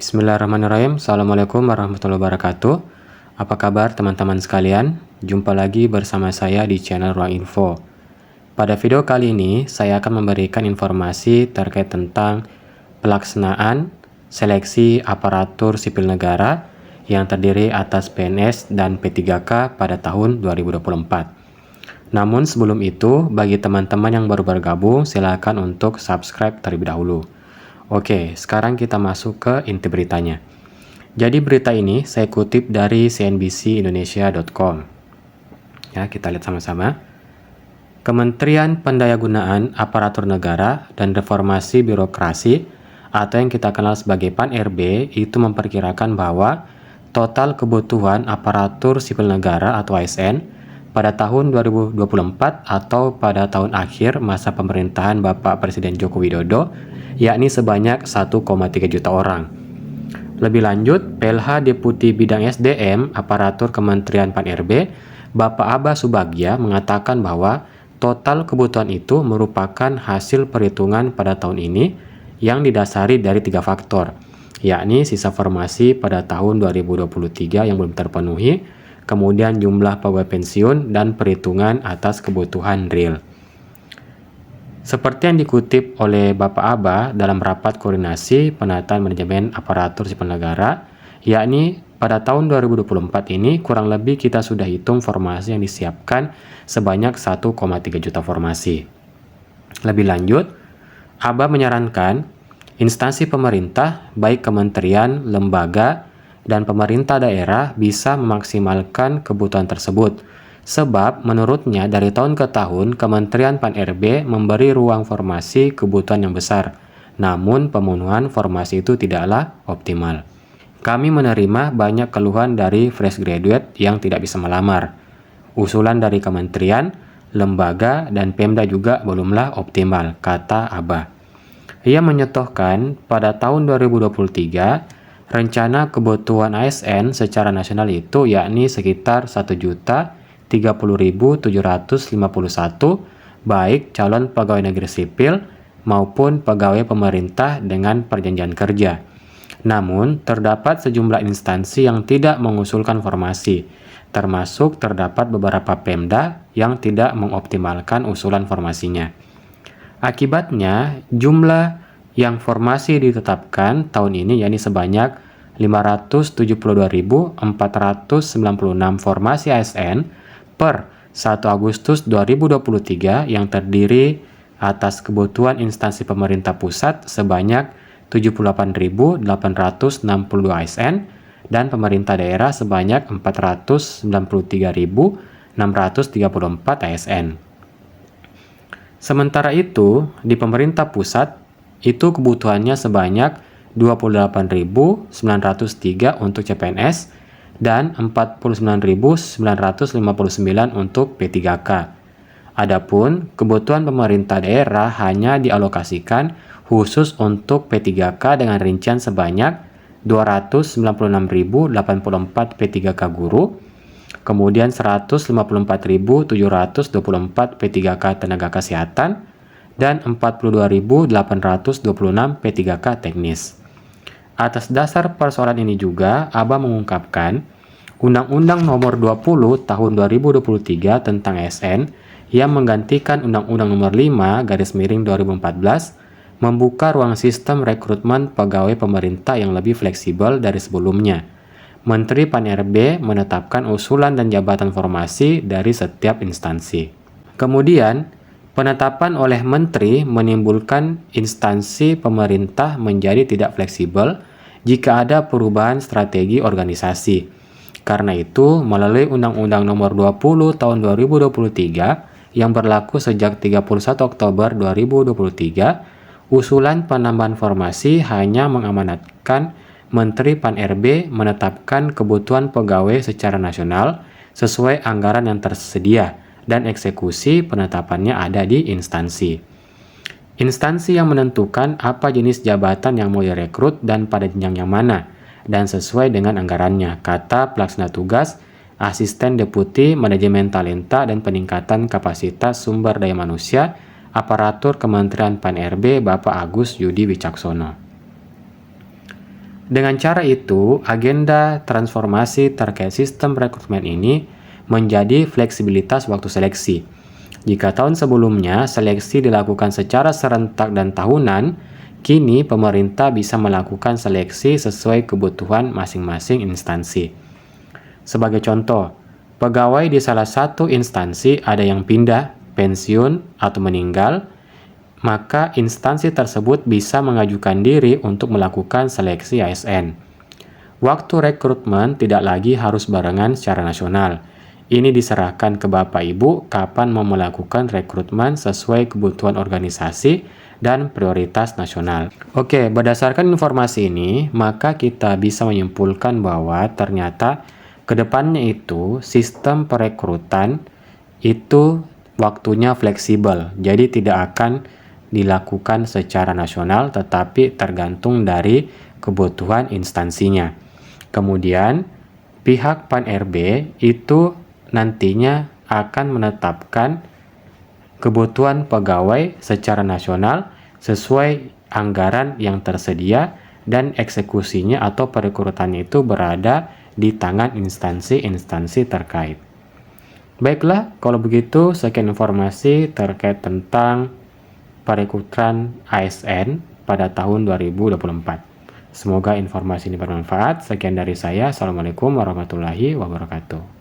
Bismillahirrahmanirrahim. Assalamualaikum warahmatullahi wabarakatuh. Apa kabar teman-teman sekalian? Jumpa lagi bersama saya di channel Ruang Info. Pada video kali ini, saya akan memberikan informasi terkait tentang pelaksanaan seleksi aparatur sipil negara yang terdiri atas PNS dan P3K pada tahun 2024. Namun sebelum itu, bagi teman-teman yang baru bergabung, silakan untuk subscribe terlebih dahulu. Oke, sekarang kita masuk ke inti beritanya. Jadi berita ini saya kutip dari cnbcindonesia.com. Ya, kita lihat sama-sama. Kementerian Pendayagunaan Aparatur Negara dan Reformasi Birokrasi atau yang kita kenal sebagai PAN-RB itu memperkirakan bahwa total kebutuhan aparatur sipil negara atau ASN pada tahun 2024 atau pada tahun akhir masa pemerintahan Bapak Presiden Joko Widodo, yakni sebanyak 1,3 juta orang. Lebih lanjut, PLH Deputi Bidang SDM Aparatur Kementerian PAN-RB, Bapak Abah Subagja mengatakan bahwa total kebutuhan itu merupakan hasil perhitungan pada tahun ini yang didasari dari 3 faktor, yakni sisa formasi pada tahun 2023 yang belum terpenuhi, kemudian jumlah pegawai pensiun, dan perhitungan atas kebutuhan real. Seperti yang dikutip oleh Bapak Abah dalam rapat koordinasi penataan manajemen aparatur sipil negara, yakni pada tahun 2024 ini kurang lebih kita sudah hitung formasi yang disiapkan sebanyak 1,3 juta formasi. Lebih lanjut, Abah menyarankan instansi pemerintah, baik kementerian, lembaga, dan pemerintah daerah bisa memaksimalkan kebutuhan tersebut. Sebab menurutnya dari tahun ke tahun Kementerian PAN-RB memberi ruang formasi kebutuhan yang besar, namun pemenuhan formasi itu tidaklah optimal. Kami menerima banyak keluhan dari fresh graduate yang tidak bisa melamar. Usulan dari kementerian, lembaga, dan Pemda juga belumlah optimal, kata Abah. Ia menyetohkan pada tahun 2023 rencana kebutuhan ASN secara nasional itu yakni sekitar 1.030.751 baik calon pegawai negeri sipil maupun pegawai pemerintah dengan perjanjian kerja. Namun, terdapat sejumlah instansi yang tidak mengusulkan formasi, termasuk terdapat beberapa Pemda yang tidak mengoptimalkan usulan formasinya. Akibatnya, jumlah yang formasi ditetapkan tahun ini yakni sebanyak 572.496 formasi ASN per 1 Agustus 2023 yang terdiri atas kebutuhan instansi pemerintah pusat sebanyak 78.862 ASN dan pemerintah daerah sebanyak 493.634 ASN. Sementara itu, di pemerintah pusat itu kebutuhannya sebanyak 28.903 untuk CPNS dan 49.959 untuk P3K. Adapun kebutuhan pemerintah daerah hanya dialokasikan khusus untuk P3K dengan rincian sebanyak 296.084 P3K guru, kemudian 154.724 P3K tenaga kesehatan, dan 42.826 P3K teknis. Atas dasar persoalan ini juga, Abah mengungkapkan Undang-Undang Nomor 20 Tahun 2023 tentang ASN yang menggantikan Undang-Undang Nomor 5/2014 membuka ruang sistem rekrutmen pegawai pemerintah yang lebih fleksibel dari sebelumnya. Menteri PAN-RB menetapkan usulan dan jabatan formasi dari setiap instansi. Kemudian, penetapan oleh menteri menimbulkan instansi pemerintah menjadi tidak fleksibel jika ada perubahan strategi organisasi. Karena itu, melalui Undang-Undang Nomor 20 Tahun 2023 yang berlaku sejak 31 Oktober 2023, usulan penambahan formasi hanya mengamanatkan Menteri PAN-RB menetapkan kebutuhan pegawai secara nasional sesuai anggaran yang tersedia, dan eksekusi penetapannya ada di instansi. Instansi yang menentukan apa jenis jabatan yang mau direkrut dan pada jenjang yang mana, dan sesuai dengan anggarannya, kata pelaksana tugas Asisten Deputi Manajemen Talenta dan Peningkatan Kapasitas Sumber Daya Manusia Aparatur Kementerian PAN-RB Bapak Agus Yudi Wicaksono. Dengan cara itu, agenda transformasi terkait sistem rekrutmen ini menjadi fleksibilitas waktu seleksi. Jika tahun sebelumnya seleksi dilakukan secara serentak dan tahunan, kini pemerintah bisa melakukan seleksi sesuai kebutuhan masing-masing instansi. Sebagai contoh, pegawai di salah satu instansi ada yang pindah, pensiun, atau meninggal, maka instansi tersebut bisa mengajukan diri untuk melakukan seleksi ASN. Waktu rekrutmen tidak lagi harus barengan secara nasional. Ini diserahkan ke Bapak Ibu kapan mau melakukan rekrutmen sesuai kebutuhan organisasi dan prioritas nasional. Oke, berdasarkan informasi ini, maka kita bisa menyimpulkan bahwa ternyata kedepannya itu sistem perekrutan itu waktunya fleksibel, jadi tidak akan dilakukan secara nasional tetapi tergantung dari kebutuhan instansinya. Kemudian pihak Pan-RB itu nantinya akan menetapkan kebutuhan pegawai secara nasional sesuai anggaran yang tersedia dan eksekusinya atau perekrutannya itu berada di tangan instansi-instansi terkait. Baiklah, kalau begitu sekian informasi terkait tentang perekrutan ASN pada tahun 2024. Semoga informasi ini bermanfaat. Sekian dari saya. Assalamualaikum warahmatullahi wabarakatuh.